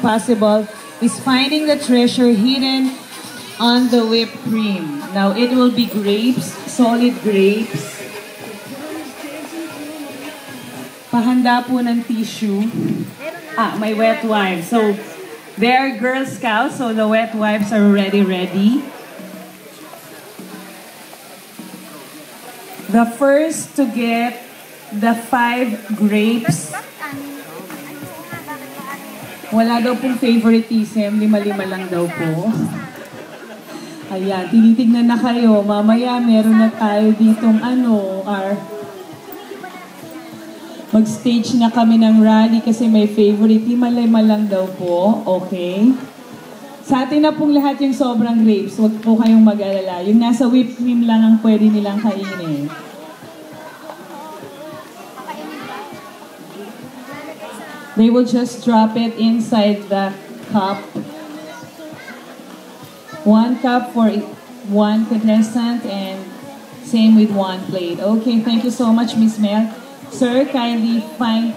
possible is finding the treasure hidden on the whipped cream. Now, it will be grapes, solid grapes. Pahanda po ng tissue. My wet wipes. So, they are Girl Scouts, so the wet wipes are already ready. The first to get the 5 grapes. Wala daw pong favoritism, 5-5 lang daw po. Ayan, tinitignan na kayo. Mamaya meron na tayo ditong mag-stage na kami ng rally kasi may favorite. 5-5 lang daw po. Okay. Sa atin na pong lahat yung sobrang grapes. Huwag po kayong mag-alala. Yung nasa whipped cream lang ang pwede nilang kainin. They will just drop it inside the cup. 1 cup for 1 contestant and same with 1 plate. Okay, thank you so much, Miss Mel. Sir, kindly find...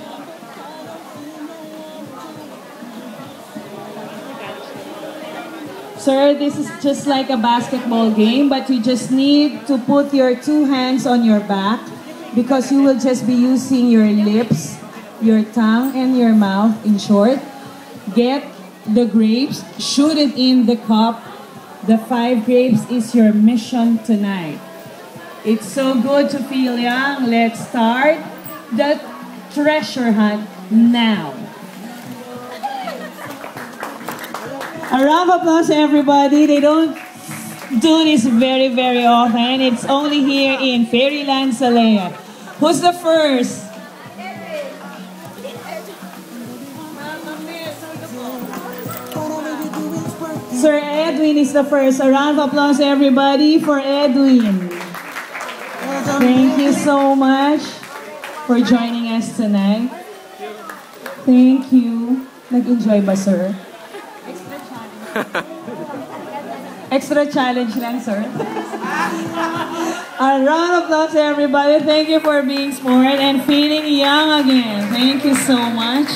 Sir, this is just like a basketball game, but you just need to put your 2 hands on your back because you will just be using your lips, your tongue, and your mouth, in short. Get the grapes, shoot it in the cup. The 5 grapes is your mission tonight. It's so good to feel young. Let's start the treasure hunt now. A round of applause, everybody. They don't do this very, very often. It's only here in Fairyland Salea. Who's the first? Sir Edwin is the first. A round of applause, everybody, for Edwin. Thank you so much for joining us tonight. Thank you. Nag-enjoy ba, sir? Extra challenge lang, sir. A round of applause, everybody. Thank you for being smart and feeling young again. Thank you so much.